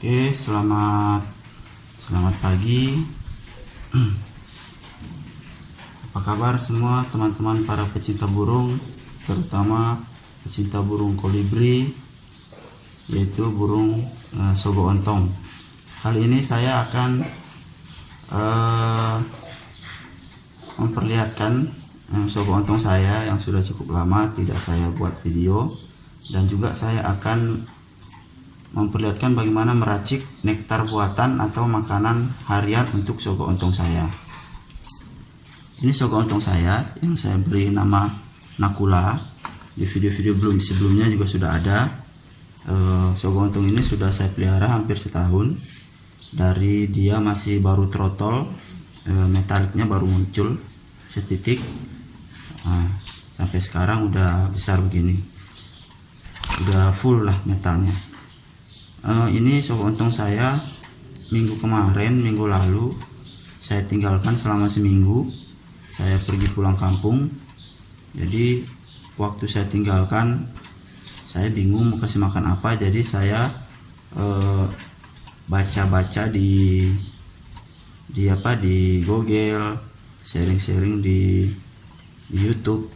Oke, selamat pagi. Apa kabar semua teman-teman para pecinta burung, terutama pecinta burung kolibri, yaitu burung sogo ontong. Kali ini saya akan memperlihatkan sogo ontong saya yang sudah cukup lama tidak saya buat video, dan juga saya akan memperlihatkan bagaimana meracik nektar buatan atau makanan harian untuk sogo ontong saya. Ini sogo ontong saya yang saya beri nama Nakula. Di video-video sebelumnya juga sudah ada. Sogo ontong ini sudah saya pelihara hampir setahun. Dari dia masih baru trotol, metaliknya baru muncul setitik, sampai sekarang udah besar begini, udah full lah metalnya. Ini sogo ontong saya minggu lalu saya tinggalkan selama seminggu. Saya pergi pulang kampung, jadi waktu saya tinggalkan saya bingung mau kasih makan apa, jadi saya baca-baca di Google, sharing di YouTube,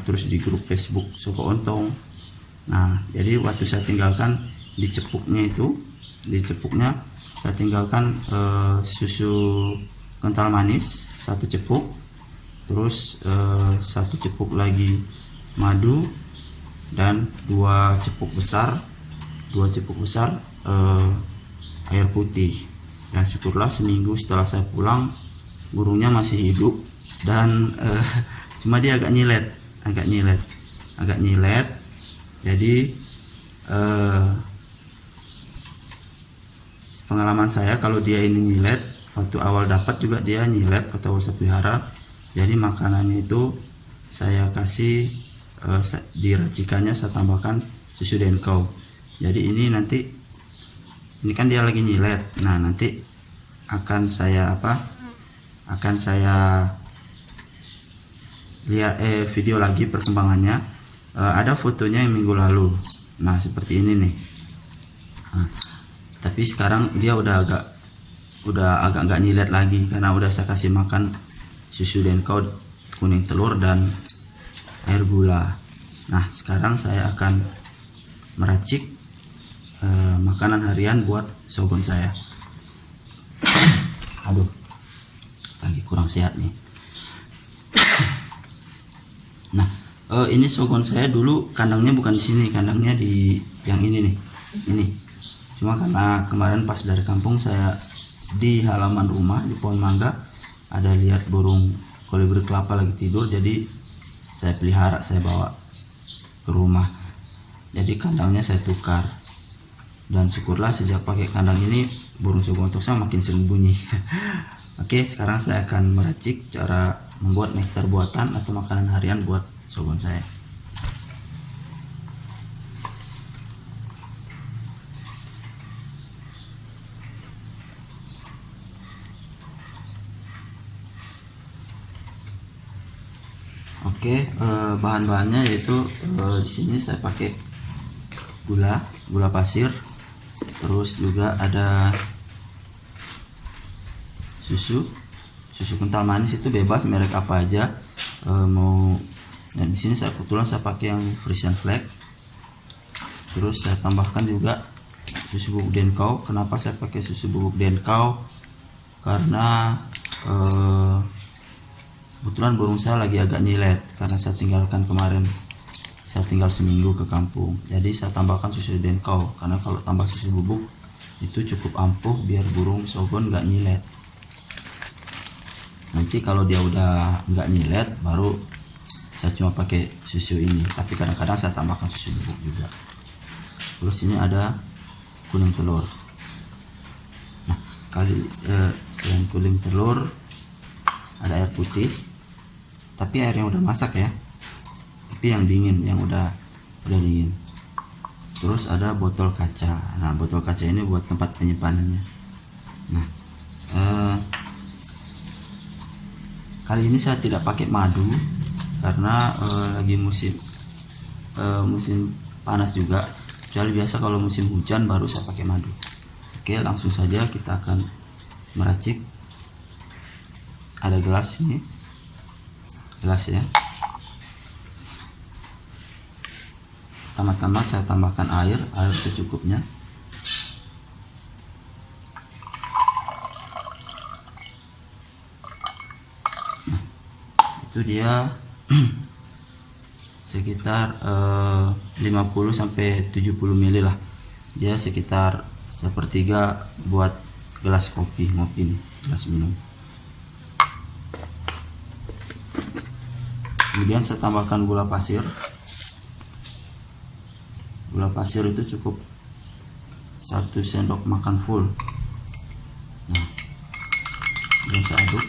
terus di grup Facebook sogo ontong. Nah, jadi waktu saya tinggalkan di cepuknya saya tinggalkan susu kental manis 1 cepuk, terus 1 cepuk lagi madu, dan 2 cepuk besar air putih. Dan syukurlah seminggu setelah saya pulang burungnya masih hidup, dan cuma dia agak nyilet. Jadi pengalaman saya, kalau dia ini nyilet, waktu awal dapat juga dia nyilet waktu awal saya pelihara. Jadi makanannya itu saya kasih di racikannya saya tambahkan susu denkau. Jadi ini kan dia lagi nyilet. Nah, nanti akan saya lihat video lagi perkembangannya. Ada fotonya yang minggu lalu. Nah, seperti ini nih. Tapi sekarang dia udah agak nggak nyilet lagi, karena udah saya kasih makan susu denkau, kuning telur, dan air gula. Nah, sekarang saya akan meracik makanan harian buat sogon saya. Aduh, lagi kurang sehat nih. Nah, ini sogon saya dulu kandangnya bukan di sini, kandangnya di yang ini nih. Ini. Cuma karena kemarin pas dari kampung, saya di halaman rumah di pohon mangga ada lihat burung kolibri kelapa lagi tidur, jadi saya pelihara, saya bawa ke rumah. Jadi kandangnya saya tukar, dan syukurlah sejak pakai kandang ini burung sogo ontong saya makin sering bunyi. Oke, sekarang saya akan meracik cara membuat nektar buatan atau makanan harian buat sogon saya. Oke, bahan-bahannya yaitu di sini saya pakai gula pasir, terus juga ada susu kental manis, itu bebas merek apa aja mau. Dan di sini saya kebetulan saya pakai yang Frisian Flag. Terus saya tambahkan juga susu bubuk denkau. Kenapa saya pakai susu bubuk denkau? Karena kebetulan burung saya lagi agak nyilet, karena saya tinggalkan kemarin, saya tinggal seminggu ke kampung. Jadi saya tambahkan susu denkau, karena kalau tambah susu bubuk itu cukup ampuh biar burung sogon nggak nyilet. Nanti kalau dia udah nggak nyilet baru saya cuma pakai susu ini, tapi kadang-kadang saya tambahkan susu bubuk juga. Terus ini ada kuning telur. Nah, selain kuning telur ada air putih, tapi air yang udah masak ya, tapi yang dingin, yang udah dingin. Terus ada botol kaca. Nah, botol kaca ini buat tempat penyimpanannya. Nah, kali ini saya tidak pakai madu karena lagi musim panas juga. Kecuali biasa kalau musim hujan baru saya pakai madu. Oke, langsung saja kita akan meracik. Ada gelas ini, gelas ya. Pertama-tama saya tambahkan air secukupnya. Nah, itu dia sekitar 50 sampai 70 ml lah. Dia sekitar sepertiga buat gelas kopi, ngopi nih, gelas minum. Kemudian saya tambahkan gula pasir. Gula pasir itu cukup 1 sendok makan full. Nah, kemudian saya aduk.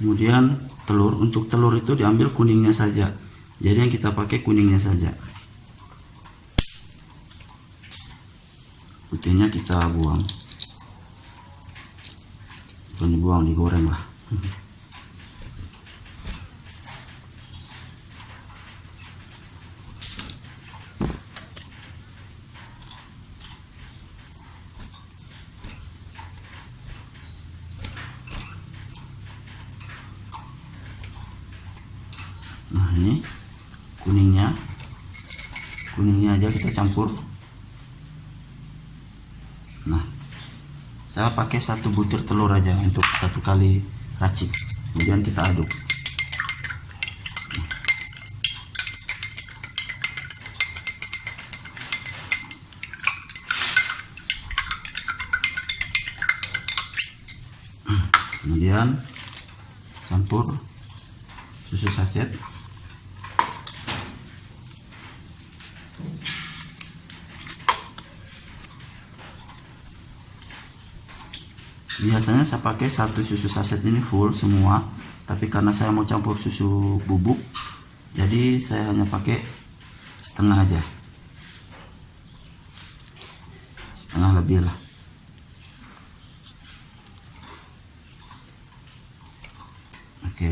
Kemudian telur, untuk telur itu diambil kuningnya saja. Jadi yang kita pakai kuningnya saja. Putihnya kita buang. Bukan dibuang, digoreng lah. Nah, ini kuningnya aja kita campur. Nah, saya pakai 1 butir telur aja untuk 1 kali racik. Kemudian kita aduk. Kemudian campur susu saset. Biasanya saya pakai 1 susu saset ini full semua, tapi karena saya mau campur susu bubuk, jadi saya hanya pakai setengah aja, setengah lebih lah. Oke.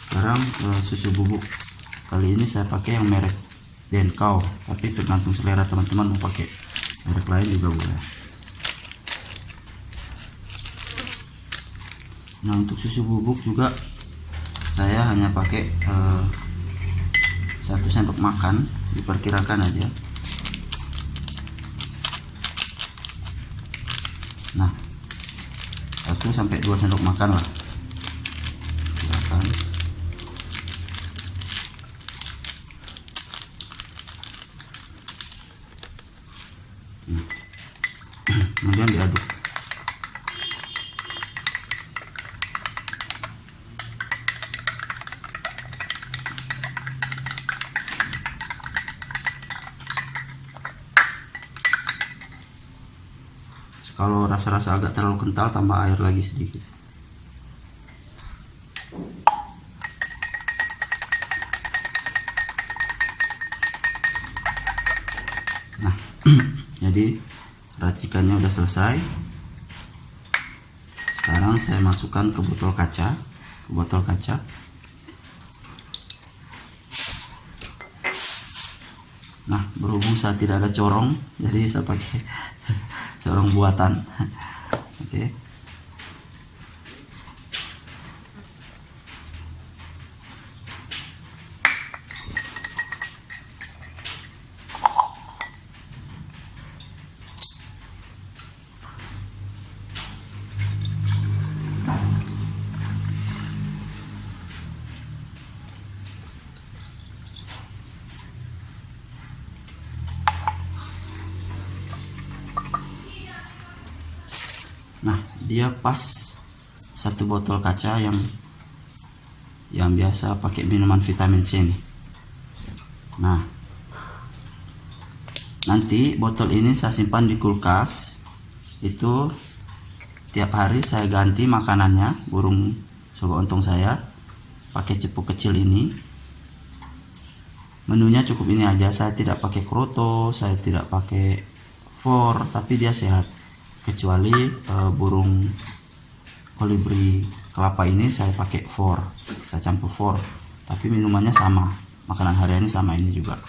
Sekarang susu bubuk, kali ini saya pakai yang merek Denkau, tapi tergantung selera teman-teman, mau pakai merek lain juga boleh. Nah, untuk susu bubuk juga saya hanya pakai 1 sendok makan, diperkirakan aja. Nah, 1 sampai 2 sendok makan lah. Silakan. Kemudian diaduk. Kalau rasa-rasa agak terlalu kental, tambah air lagi sedikit. Nah, jadi racikannya udah selesai. Sekarang saya masukkan ke botol kaca. Nah, berhubung saya tidak ada corong, jadi saya pakai corong buatan. Oke. Nah, dia pas 1 botol kaca yang biasa pakai minuman vitamin C nih. Nah, Nanti botol ini saya simpan di kulkas. Itu tiap hari saya ganti makanannya burung sogo ontong saya pakai cepuk kecil ini. Menunya cukup ini aja, saya tidak pakai kroto, saya tidak pakai for, tapi dia sehat. Kecuali burung kolibri kelapa ini saya pakai for, saya campur for, tapi minumannya sama, makanan hariannya sama ini juga.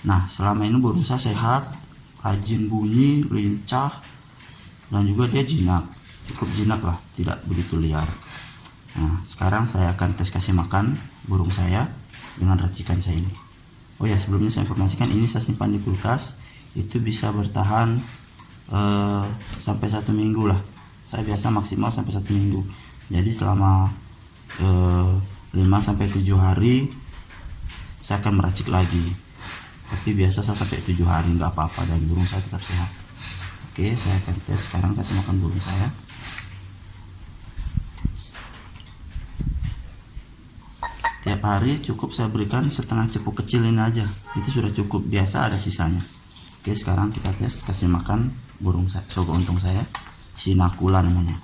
Nah, selama ini burung saya sehat, rajin bunyi, lincah, dan juga dia jinak, cukup jinak lah, tidak begitu liar. Nah, sekarang saya akan tes kasih makan burung saya dengan racikan saya ini. Oh ya, sebelumnya saya informasikan ini saya simpan di kulkas, itu bisa bertahan sampai 1 minggu lah. Saya biasa maksimal sampai 1 minggu. Jadi selama 5-7 hari saya akan meracik lagi. Tapi biasa saya sampai 7 hari nggak apa-apa dan burung saya tetap sehat. Oke, saya akan tes sekarang kasih makan burung saya. Tiap hari cukup saya berikan setengah cepuk kecil ini aja, itu sudah cukup, biasa ada sisanya. Oke, sekarang kita tes kasih makan burung sogo ontong saya, sinakula namanya.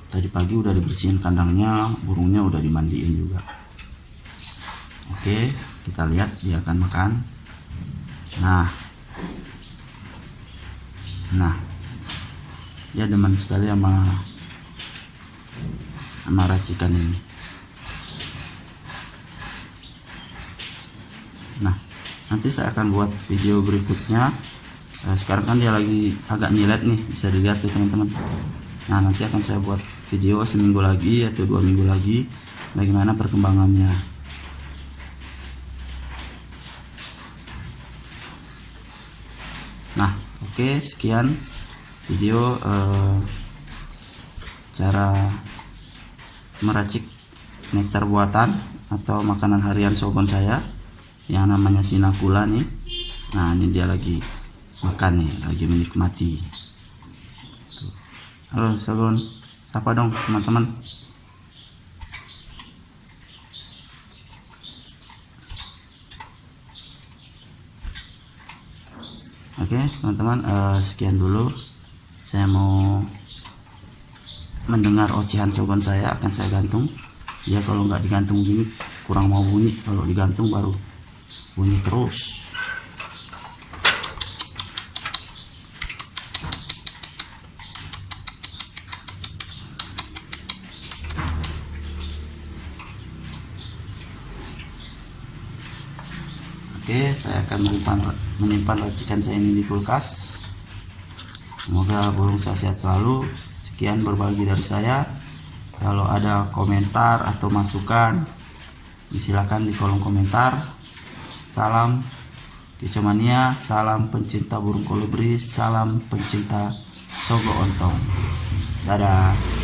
Tadi pagi udah dibersihin kandangnya, burungnya udah dimandiin juga. Oke, kita lihat dia akan makan. Nah, dia demen sekali sama racikan ini. Nah, nanti saya akan buat video berikutnya. Sekarang kan dia lagi agak nyilet nih, bisa dilihat tuh teman-teman. Nah, nanti akan saya buat video seminggu lagi atau 2 minggu lagi bagaimana perkembangannya. Nah, oke, sekian video cara meracik nektar buatan atau makanan harian sogon saya yang namanya sinakula nih. Nah, ini dia lagi makan nih, lagi menikmati. Halo sogon, sapa dong teman-teman. Oke teman-teman, sekian dulu. Saya mau mendengar ocehan sogon saya, akan saya gantung. Ya, kalau nggak digantung gini kurang mau bunyi, kalau digantung baru bunyi terus. Oke, saya akan menyimpan racikan saya ini di kulkas. Semoga burung saya sehat selalu. Sekian berbagi dari saya. Kalau ada komentar atau masukan, silakan di kolom komentar. Salam Kicomania, salam pencinta burung kolibri, salam pencinta sogo ontong. Dadah.